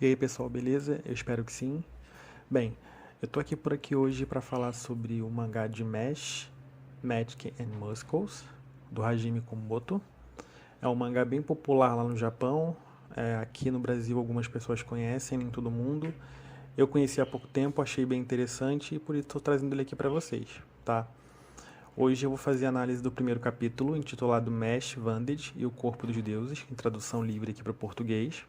E aí pessoal, beleza? Eu espero que sim. Bem, eu tô aqui por aqui hoje para falar sobre o mangá de Mesh, Magic and Muscles, do Hajime Komoto. É um mangá bem popular lá no Japão. Aqui no Brasil algumas pessoas conhecem, nem todo mundo. Eu conheci há pouco tempo, achei bem interessante e por isso estou trazendo ele aqui para vocês, tá? Hoje eu vou fazer a análise do primeiro capítulo, intitulado Mesh Vanded e o Corpo dos Deuses, em tradução livre aqui para o português.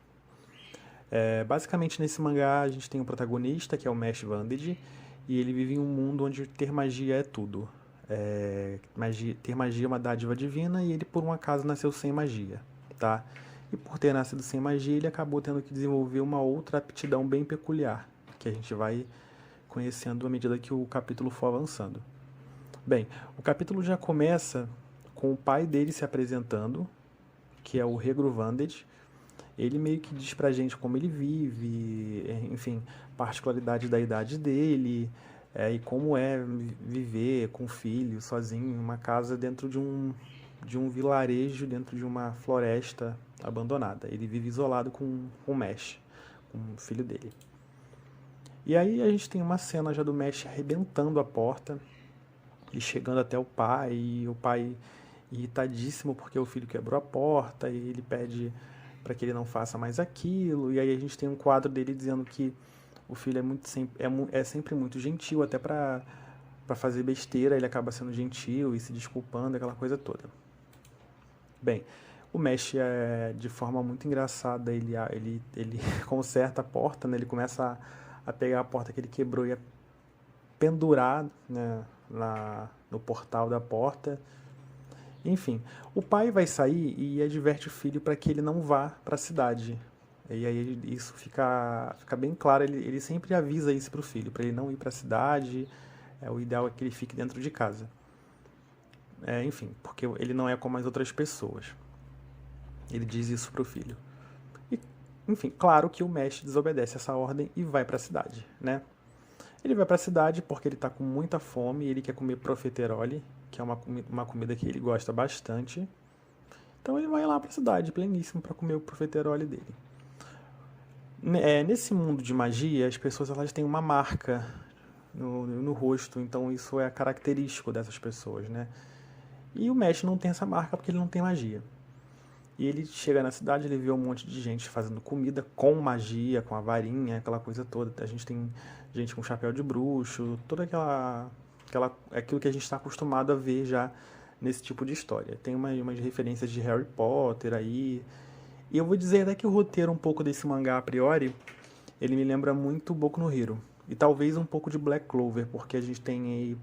Basicamente, nesse mangá, a gente tem um protagonista, que é o Mesh Vanded, e ele vive em um mundo onde ter magia é tudo. Ter magia é uma dádiva divina e ele, por um acaso, nasceu sem magia, tá? E por ter nascido sem magia, ele acabou tendo que desenvolver uma outra aptidão bem peculiar, que a gente vai conhecendo à medida que o capítulo for avançando. Bem, o capítulo já começa com o pai dele se apresentando, que é o Regro Vanded. Ele meio que diz pra gente como ele vive, enfim, particularidades da idade dele, e como é viver com filho, sozinho, em uma casa dentro de um vilarejo, dentro de uma floresta abandonada. Ele vive isolado com o Mesh, com o filho dele. E aí a gente tem uma cena já do Mesh arrebentando a porta e chegando até o pai, e o pai irritadíssimo porque o filho quebrou a porta, e ele pede para que ele não faça mais aquilo. E aí a gente tem um quadro dele dizendo que o filho é sempre muito gentil, até para fazer besteira ele acaba sendo gentil e se desculpando, aquela coisa toda. Bem, o Mesh, de forma muito engraçada, ele conserta a porta, né? Ele começa a pegar a porta que ele quebrou e a pendurar, né, no portal da porta. Enfim, o pai vai sair e adverte o filho para que ele não vá para a cidade. E aí isso fica bem claro, ele sempre avisa isso para o filho, para ele não ir para a cidade, o ideal é que ele fique dentro de casa. Enfim, porque ele não é como as outras pessoas. Ele diz isso para o filho. E, enfim, claro que o Mesh desobedece essa ordem e vai para a cidade, né? Ele vai para a cidade porque ele está com muita fome e ele quer comer profiterole, que é uma comida que ele gosta bastante. Então ele vai lá para a cidade, pleníssimo, para comer o profiterole dele. Nesse mundo de magia, as pessoas elas têm uma marca no rosto, então isso é característico dessas pessoas, né? E o Mesh não tem essa marca porque ele não tem magia. E ele chega na cidade, ele vê um monte de gente fazendo comida com magia, com a varinha, aquela coisa toda. A gente tem gente com chapéu de bruxo, toda aquilo que a gente está acostumado a ver já nesse tipo de história. Tem umas referências de Harry Potter aí. E eu vou dizer até que o roteiro um pouco desse mangá a priori, ele me lembra muito Boku no Hero. E talvez um pouco de Black Clover, porque a gente tem aí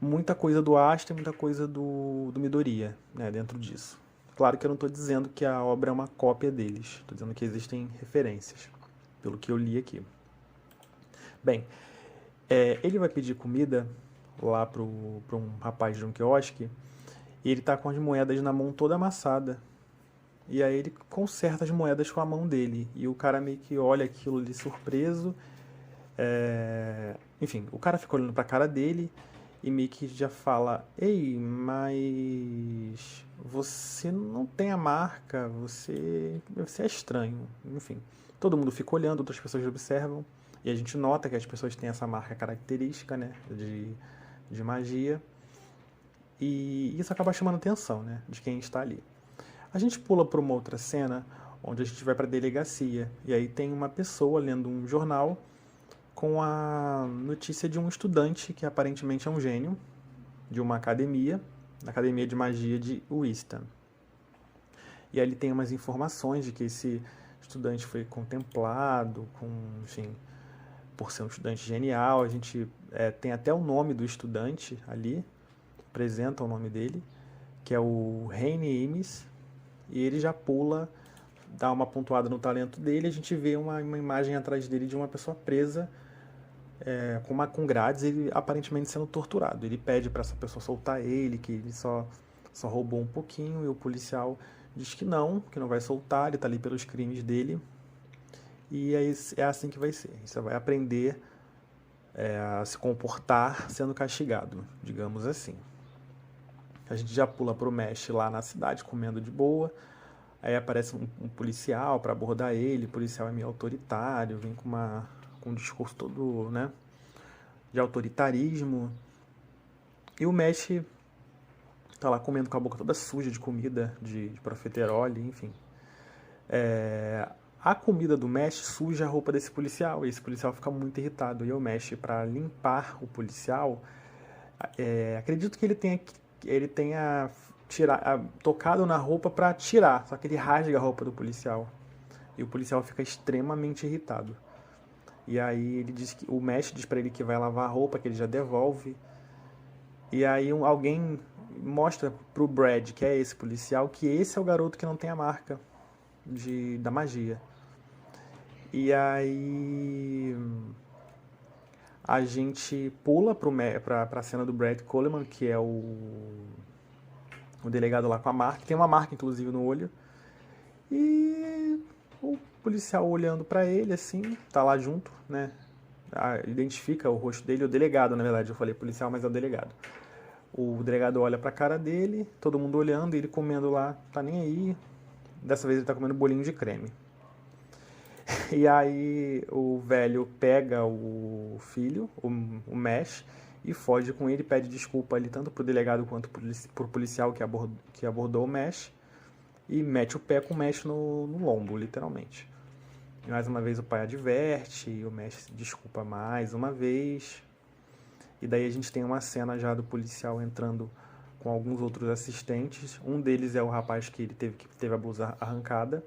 muita coisa do Asta e muita coisa do Midoriya, né, dentro disso. Claro que eu não estou dizendo que a obra é uma cópia deles, estou dizendo que existem referências, pelo que eu li aqui. Bem, ele vai pedir comida lá para um rapaz de um quiosque, e ele está com as moedas na mão toda amassada. E aí ele conserta as moedas com a mão dele. E o cara meio que olha aquilo ali surpreso. Enfim, o cara fica olhando pra cara dele e meio que já fala: Ei, mas você não tem a marca, você é estranho. Enfim, todo mundo fica olhando, outras pessoas observam. E a gente nota que as pessoas têm essa marca característica, né, de magia. E isso acaba chamando a atenção, né, de quem está ali. A gente pula para uma outra cena onde a gente vai para a delegacia e aí tem uma pessoa lendo um jornal com a notícia de um estudante que aparentemente é um gênio de uma academia, a Academia de Magia de Wistan. E aí ele tem umas informações de que esse estudante foi contemplado enfim, por ser um estudante genial. A gente tem até o nome do estudante ali, apresenta o nome dele, que é o Heine Imes, e ele já pula, dá uma pontuada no talento dele. A gente vê uma imagem atrás dele de uma pessoa presa com grades, ele aparentemente sendo torturado. Ele pede para essa pessoa soltar ele, que ele só roubou um pouquinho, e o policial diz que não vai soltar, ele está ali pelos crimes dele. E é assim que vai ser. Você vai aprender a se comportar sendo castigado, digamos assim. A gente já pula pro Mesh lá na cidade, comendo de boa. Aí aparece um policial para abordar ele, o policial é meio autoritário, vem com um discurso todo, né, de autoritarismo. E o Mesh tá lá comendo com a boca toda suja de comida, de profiterole, enfim. A comida do Mesh suja a roupa desse policial, e esse policial fica muito irritado. E o Mesh, para limpar o policial, acredito que ele tenha tocado na roupa para tirar, só que ele rasga a roupa do policial. E o policial fica extremamente irritado. E aí ele diz que o Mesh diz para ele que vai lavar a roupa, que ele já devolve. E aí alguém mostra pro Brad, que é esse policial, que esse é o garoto que não tem a marca da magia. E aí a gente pula pra cena do Brad Coleman, que é o delegado lá com a marca. Tem uma marca, inclusive, no olho. E o policial olhando pra ele, assim, tá lá junto, né? Identifica o rosto dele, o delegado, na verdade. Eu falei policial, mas é o delegado. O delegado olha pra cara dele, todo mundo olhando, ele comendo lá, tá nem aí. Dessa vez ele tá comendo bolinho de creme. E aí o velho pega o filho, o Mesh, e foge com ele, pede desculpa ali tanto pro delegado quanto pro policial que abordou o Mesh, e mete o pé com o Mesh no lombo, literalmente. E mais uma vez o pai adverte, e o Mesh se desculpa mais uma vez. E daí a gente tem uma cena já do policial entrando com alguns outros assistentes. Um deles é o rapaz que teve a blusa arrancada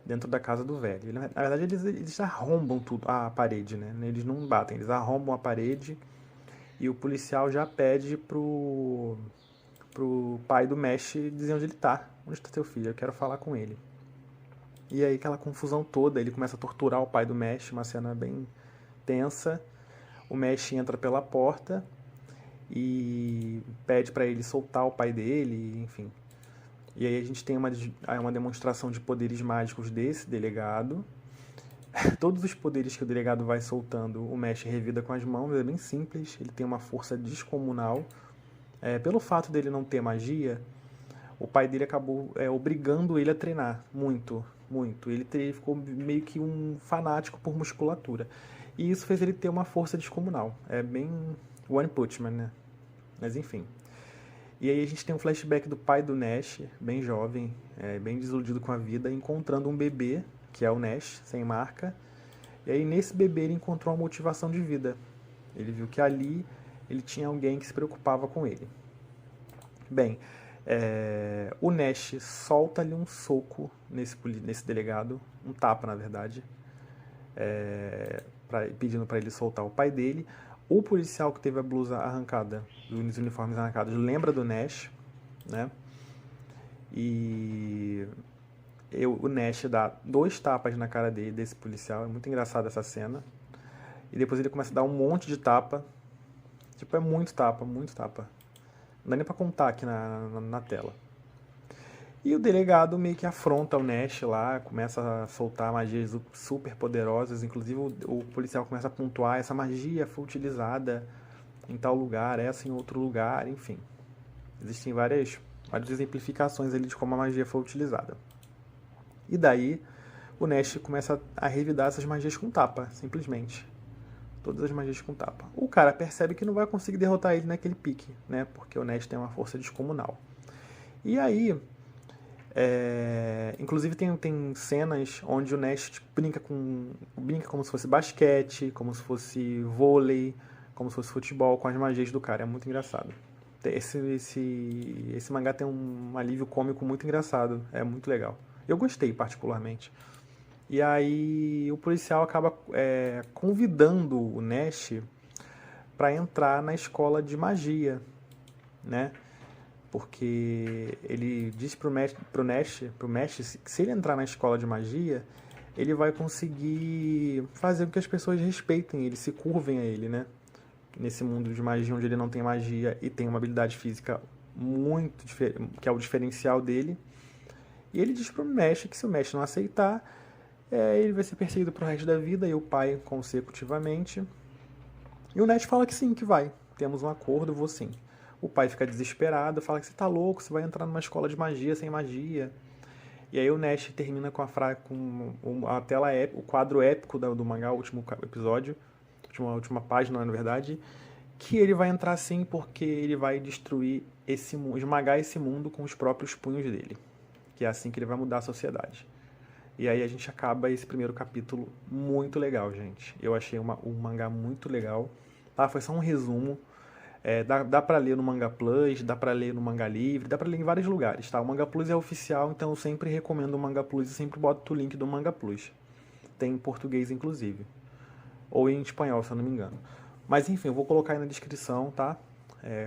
dentro da casa do velho. Na verdade, eles arrombam tudo, a parede, né? Eles não batem, eles arrombam a parede e o policial já pede pro pai do Mesh dizer onde ele tá. Onde está seu filho? Eu quero falar com ele. E aí aquela confusão toda, ele começa a torturar o pai do Mesh, uma cena bem tensa. O Mesh entra pela porta e pede para ele soltar o pai dele, enfim. E aí a gente tem uma demonstração de poderes mágicos desse delegado. Todos os poderes que o delegado vai soltando, o Mesh revida com as mãos, é bem simples. Ele tem uma força descomunal. Pelo fato dele não ter magia, o pai dele acabou obrigando ele a treinar muito, muito. Ele ficou meio que um fanático por musculatura. E isso fez ele ter uma força descomunal. É bem One Punch Man, né? Mas enfim. E aí a gente tem um flashback do pai do Nash, bem jovem, bem desiludido com a vida, encontrando um bebê, que é o Nash, sem marca. E aí nesse bebê ele encontrou uma motivação de vida. Ele viu que ali ele tinha alguém que se preocupava com ele. Bem, o Nash solta ali um soco nesse delegado, um tapa na verdade, pedindo para ele soltar o pai dele. O policial que teve a blusa arrancada, os uniformes arrancados, lembra do Nash, né? E o Nash dá 2 tapas na cara desse policial, é muito engraçada essa cena. E depois ele começa a dar um monte de tapa. Tipo, é muito tapa, muito tapa. Não dá nem pra contar aqui na tela. E o delegado meio que afronta o Nash lá, começa a soltar magias super poderosas. Inclusive o policial começa a pontuar: essa magia foi utilizada em tal lugar, essa em outro lugar, enfim. Existem várias exemplificações ali de como a magia foi utilizada. E daí o Nash começa a revidar essas magias com tapa, simplesmente. Todas as magias com tapa. O cara percebe que não vai conseguir derrotar ele naquele pique, né? Porque o Nash tem uma força descomunal. E aí, inclusive tem cenas onde o Nash brinca como se fosse basquete, como se fosse vôlei, como se fosse futebol, com as magias do cara. É muito engraçado. Esse mangá tem um alívio cômico muito engraçado. É muito legal. Eu gostei particularmente. E aí o policial acaba convidando o Nash para entrar na escola de magia, né? Porque ele diz pro Nash que se ele entrar na escola de magia, ele vai conseguir fazer com que as pessoas respeitem ele, se curvem a ele, né? Nesse mundo de magia onde ele não tem magia e tem uma habilidade física muito que é o diferencial dele. E ele diz pro Nash que se o Nash não aceitar, ele vai ser perseguido pro resto da vida, e o pai consecutivamente. E o Nash fala que sim, que vai. Temos um acordo, vou sim. O pai fica desesperado, fala que você tá louco, você vai entrar numa escola de magia sem magia. E aí o Nash termina com a tela épica, o quadro épico do mangá, o último episódio, a última página, na verdade, que ele vai entrar sim porque ele vai destruir esse mundo, esmagar esse mundo com os próprios punhos dele. Que é assim que ele vai mudar a sociedade. E aí a gente acaba esse primeiro capítulo muito legal, gente. Eu achei um mangá muito legal. Tá? Foi só um resumo. Dá pra ler no Manga Plus, dá pra ler no Manga Livre, dá pra ler em vários lugares, tá? O Manga Plus é oficial, então eu sempre recomendo o Manga Plus e sempre boto o link do Manga Plus. Tem em português, inclusive. Ou em espanhol, se eu não me engano. Mas enfim, eu vou colocar aí na descrição, tá?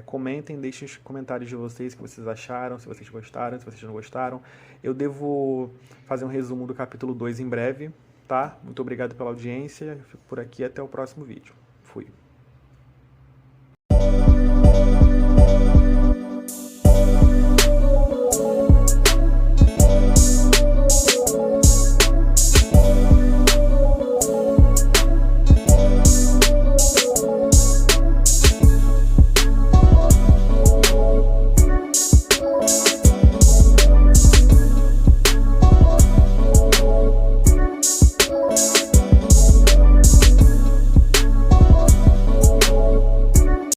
Comentem, deixem os comentários de vocês, o que vocês acharam, se vocês gostaram, se vocês não gostaram. Eu devo fazer um resumo do capítulo 2 em breve, tá? Muito obrigado pela audiência, eu fico por aqui, até o próximo vídeo. Fui.